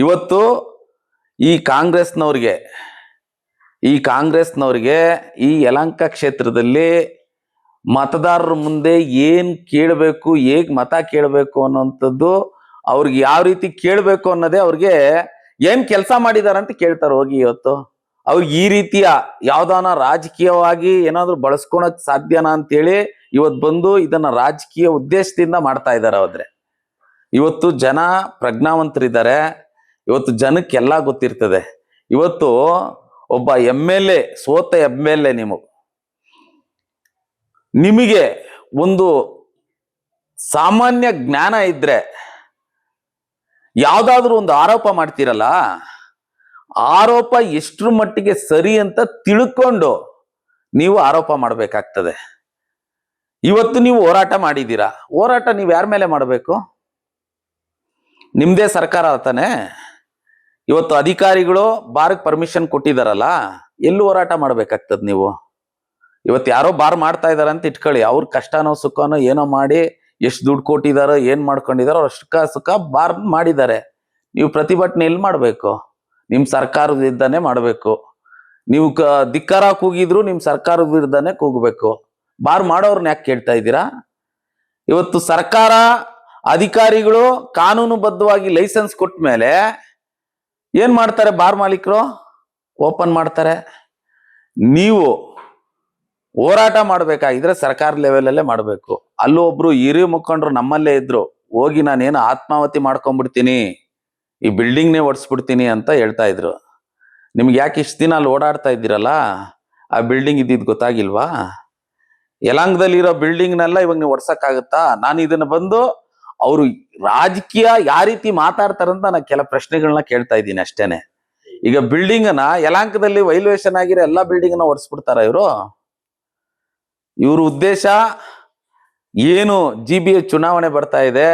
ಇವತ್ತು ಈ ಕಾಂಗ್ರೆಸ್ನವ್ರಿಗೆ ಈ ಯಲಹಂಕ ಕ್ಷೇತ್ರದಲ್ಲಿ ಮತದಾರರ ಮುಂದೆ ಏನ್ ಕೇಳಬೇಕು, ಹೇಗ್ ಮತ ಕೇಳಬೇಕು ಅನ್ನೋಂಥದ್ದು, ಅವ್ರಿಗೆ ಯಾವ ರೀತಿ ಕೇಳಬೇಕು ಅನ್ನೋದೇ ಅವ್ರಿಗೆ ಏನ್ ಕೆಲಸ ಮಾಡಿದಾರ ಅಂತ ಕೇಳ್ತಾರೆ ಹೋಗಿ. ಇವತ್ತು ಅವ್ರಿಗೆ ಈ ರೀತಿಯ ಯಾವ್ದಾನ ರಾಜಕೀಯವಾಗಿ ಏನಾದ್ರು ಬಳಸ್ಕೊಳಕ್ ಸಾಧ್ಯನಾ ಅಂತೇಳಿ ಇವತ್ತು ಬಂದು ಇದನ್ನ ರಾಜಕೀಯ ಉದ್ದೇಶದಿಂದ ಮಾಡ್ತಾ ಇದ್ದಾರೆ. ಆದ್ರೆ ಇವತ್ತು ಜನ ಪ್ರಜ್ಞಾವಂತರಿದ್ದಾರೆ. ಇವತ್ತು ಜನಕ್ಕೆಲ್ಲ ಗೊತ್ತಿರ್ತದೆ. ಇವತ್ತು ಒಬ್ಬ MLA, ಸೋತ MLA, ನಿಮಗೆ ಒಂದು ಸಾಮಾನ್ಯ ಜ್ಞಾನ ಇದ್ರೆ ಯಾವ್ದಾದ್ರು ಒಂದು ಆರೋಪ ಮಾಡ್ತೀರಲ್ಲ, ಆರೋಪ ಎಷ್ಟರ ಮಟ್ಟಿಗೆ ಸರಿ ಅಂತ ತಿಳ್ಕೊಂಡು ನೀವು ಆರೋಪ ಮಾಡ್ಬೇಕಾಗ್ತದೆ. ಇವತ್ತು ನೀವು ಹೋರಾಟ ಮಾಡಿದ್ದೀರಾ, ಹೋರಾಟ ನೀವು ಯಾರ ಮೇಲೆ ಮಾಡಬೇಕು? ನಿಮ್ದೇ ಸರ್ಕಾರ ತಾನೆ. ಇವತ್ತು ಅಧಿಕಾರಿಗಳು ಬಾರ್ಗ್ ಪರ್ಮಿಷನ್ ಕೊಟ್ಟಿದಾರಲ್ಲ, ಎಲ್ಲೂ ಹೋರಾಟ ಮಾಡ್ಬೇಕಾಗ್ತದ ನೀವು? ಇವತ್ತು ಯಾರೋ ಬಾರ್ ಮಾಡ್ತಾ ಇದಾರ ಅಂತ ಇಟ್ಕೊಳ್ಳಿ, ಅವ್ರ ಕಷ್ಟನೋ ಸುಖನೋ ಏನೋ ಮಾಡಿ ಎಷ್ಟು ದುಡ್ಡು ಕೊಟ್ಟಿದಾರೋ ಏನ್ ಮಾಡ್ಕೊಂಡಿದಾರೋ ಅಷ್ಟ ಸುಖ ಬಾರ್ ಮಾಡಿದ್ದಾರೆ. ನೀವು ಪ್ರತಿಭಟನೆ ಎಲ್ಲಿ ಮಾಡ್ಬೇಕು? ನಿಮ್ ಸರ್ಕಾರದ ವಿರುದ್ಧನೇ ಮಾಡ್ಬೇಕು. ನೀವು ಧಿಕ್ಕಾರ ಕೂಗಿದ್ರು ನಿಮ್ ಸರ್ಕಾರದ ವಿರುದ್ಧನೇ ಕೂಗಬೇಕು. ಬಾರ್ ಮಾಡೋರ್ನ ಯಾಕೆ ಕೇಳ್ತಾ ಇದ್ದೀರಾ? ಇವತ್ತು ಸರ್ಕಾರ ಅಧಿಕಾರಿಗಳು ಕಾನೂನುಬದ್ಧವಾಗಿ ಲೈಸೆನ್ಸ್ ಕೊಟ್ಟ ಮೇಲೆ ಏನ್ ಮಾಡ್ತಾರೆ? ಬಾರ್ ಮಾಲೀಕರು ಓಪನ್ ಮಾಡ್ತಾರೆ. ನೀವು ಹೋರಾಟ ಮಾಡ್ಬೇಕಾಗಿದ್ರೆ ಸರ್ಕಾರ ಲೆವೆಲಲ್ಲೇ ಮಾಡ್ಬೇಕು. ಅಲ್ಲೂ ಒಬ್ರು ಹಿರಿಯ ಮುಖಂಡರು ನಮ್ಮಲ್ಲೇ ಇದ್ರು, ಹೋಗಿ ನಾನೇನು ಆತ್ಮಾಹುತಿ ಮಾಡ್ಕೊಂಡ್ಬಿಡ್ತೀನಿ, ಈ ಬಿಲ್ಡಿಂಗ್ನೇ ಒಡ್ಸ್ಬಿಡ್ತೀನಿ ಅಂತ ಹೇಳ್ತಾ ಇದ್ರು. ನಿಮ್ಗೆ ಯಾಕೆ ಇಷ್ಟು ದಿನ ಅಲ್ಲಿ ಓಡಾಡ್ತಾ ಇದ್ದೀರಲ್ಲ, ಆ ಬಿಲ್ಡಿಂಗ್ ಇದ್ದಿದ್ದು ಗೊತ್ತಾಗಿಲ್ವಾ? ಯಲಹಂಕದಲ್ಲಿರೋ ಬಿಲ್ಡಿಂಗ್ನೆಲ್ಲ ಇವಾಗ ನೀವು ಒಡ್ಸಕ್ಕಾಗತ್ತಾ? ನಾನು ಇದನ್ನ ಬಂದು ಅವರು ರಾಜಕೀಯ ಯಾವ ರೀತಿ ಮಾತಾಡ್ತಾರಂತ ನಾನು ಕೆಲ ಪ್ರಶ್ನೆಗಳನ್ನ ಕೇಳ್ತಾ ಇದ್ದೀನಿ ಅಷ್ಟೇನೆ. ಈಗ ಬಿಲ್ಡಿಂಗ್ ನ ಯಲಹಂಕದಲ್ಲಿ ವೈಲ್ಯೂಯೇಷನ್ ಆಗಿರೋ ಎಲ್ಲಾ ಬಿಲ್ಡಿಂಗ್ ನ ಒಡ್ಸ್ಬಿಡ್ತಾರ ಇವರು? ಇವ್ರ ಉದ್ದೇಶ ಏನು? GBA ಚುನಾವಣೆ ಬರ್ತಾ ಇದೆ,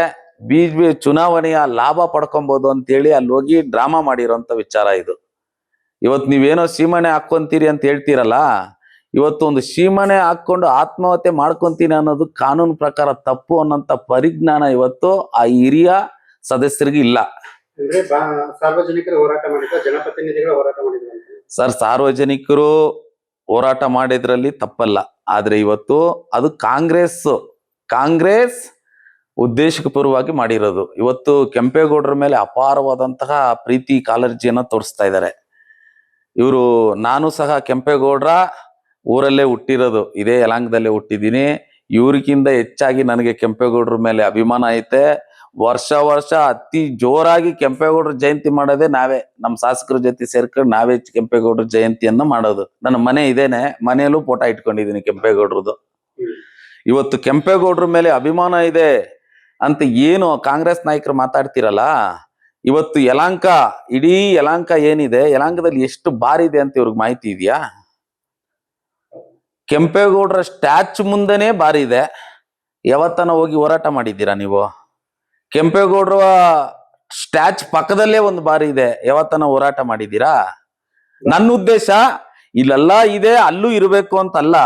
BJP ಚುನಾವಣೆಯ ಲಾಭ ಪಡ್ಕೊಬಹುದು ಅಂತೇಳಿ ಅಲ್ಲಿ ಹೋಗಿ ಡ್ರಾಮಾ ಮಾಡಿರೋಂಥ ವಿಚಾರ ಇದು. ಇವತ್ತು ನೀವೇನೋ ಸೀಮನೆ ಹಾಕೊಂತೀರಿ ಅಂತ ಹೇಳ್ತೀರಲ್ಲ, ಇವತ್ತು ಒಂದು ಸೀಮನೆ ಹಾಕೊಂಡು ಆತ್ಮಹತ್ಯೆ ಮಾಡ್ಕೊಂತೀನಿ ಅನ್ನೋದು ಕಾನೂನು ಪ್ರಕಾರ ತಪ್ಪು ಅನ್ನೋಂಥ ಪರಿಜ್ಞಾನ ಇವತ್ತು ಆ ಹಿರಿಯ ಸದಸ್ಯರಿಗೆ ಇಲ್ಲ. ಸಾರ್ವಜನಿಕರು ಹೋರಾಟ ಮಾಡಿದ್ರು, ಜನಪ್ರತಿನಿಧಿಗಳು ಹೋರಾಟ ಮಾಡಿದ್ರು ಸರ್. ಸಾರ್ವಜನಿಕರು ಹೋರಾಟ ಮಾಡಿದ್ರಲ್ಲಿ ತಪ್ಪಲ್ಲ, ಆದ್ರೆ ಇವತ್ತು ಅದು ಕಾಂಗ್ರೆಸ್ ಉದ್ದೇಶಪೂರ್ವವಾಗಿ ಮಾಡಿರೋದು. ಇವತ್ತು ಕೆಂಪೇಗೌಡರ ಮೇಲೆ ಅಪಾರವಾದಂತಹ ಪ್ರೀತಿ ಕಾಳಜಿಯನ್ನ ತೋರಿಸ್ತಾ ಇದ್ದಾರೆ ಇವರು. ನಾನು ಸಹ ಕೆಂಪೇಗೌಡರ ಊರಲ್ಲೇ ಹುಟ್ಟಿರೋದು, ಇದೇ ಯಲಹಂಕದಲ್ಲೇ ಹುಟ್ಟಿದ್ದೀನಿ. ಇವ್ರಿಗಿಂತ ಹೆಚ್ಚಾಗಿ ನನಗೆ ಕೆಂಪೇಗೌಡರ ಮೇಲೆ ಅಭಿಮಾನ ಐತೆ. ವರ್ಷ ಅತಿ ಜೋರಾಗಿ ಕೆಂಪೇಗೌಡರ ಜಯಂತಿ ಮಾಡೋದೇ ನಾವೇ, ನಮ್ಮ ಶಾಸಕರ ಜೊತೆ ಸೇರ್ಕೊಂಡು ನಾವೇ ಕೆಂಪೇಗೌಡರ ಜಯಂತಿಯನ್ನ ಮಾಡೋದು. ನನ್ನ ಮನೆ ಇದೇನೆ, ಮನೆಯಲ್ಲೂ ಫೋಟೋ ಇಟ್ಕೊಂಡಿದ್ದೀನಿ ಕೆಂಪೇಗೌಡರದು. ಇವತ್ತು ಕೆಂಪೇಗೌಡರ ಮೇಲೆ ಅಭಿಮಾನ ಇದೆ ಅಂತ ಏನು ಕಾಂಗ್ರೆಸ್ ನಾಯಕರು ಮಾತಾಡ್ತಿರಲ್ಲ, ಇವತ್ತು ಯಲಹಂಕ, ಇಡೀ ಯಲಹಂಕ ಏನಿದೆ, ಯಲಹಂಕದಲ್ಲಿ ಎಷ್ಟು ಬಾರ್ ಇದೆ ಅಂತ ಇವ್ರಿಗೆ ಮಾಹಿತಿ ಇದೆಯಾ? ಕೆಂಪೇಗೌಡರ ಸ್ಟ್ಯಾಚು ಮುಂದೆನೆ ಬಾರ್ ಇದೆ. ಯಾವತ್ತನ ಹೋಗಿ ಹೋರಾಟ ಮಾಡಿದ್ದೀರಾ ನೀವು? ಕೆಂಪೇಗೌಡರ ಸ್ಟ್ಯಾಚ್ ಪಕ್ಕದಲ್ಲೇ ಒಂದು ಬಾರಿ ಇದೆ, ಯಾವತ್ತನ ಹೋರಾಟ ಮಾಡಿದ್ದೀರಾ? ನನ್ನ ಉದ್ದೇಶ ಇಲ್ಲೆಲ್ಲ ಇದೆ ಅಲ್ಲೂ ಇರಬೇಕು ಅಂತಲ್ಲ.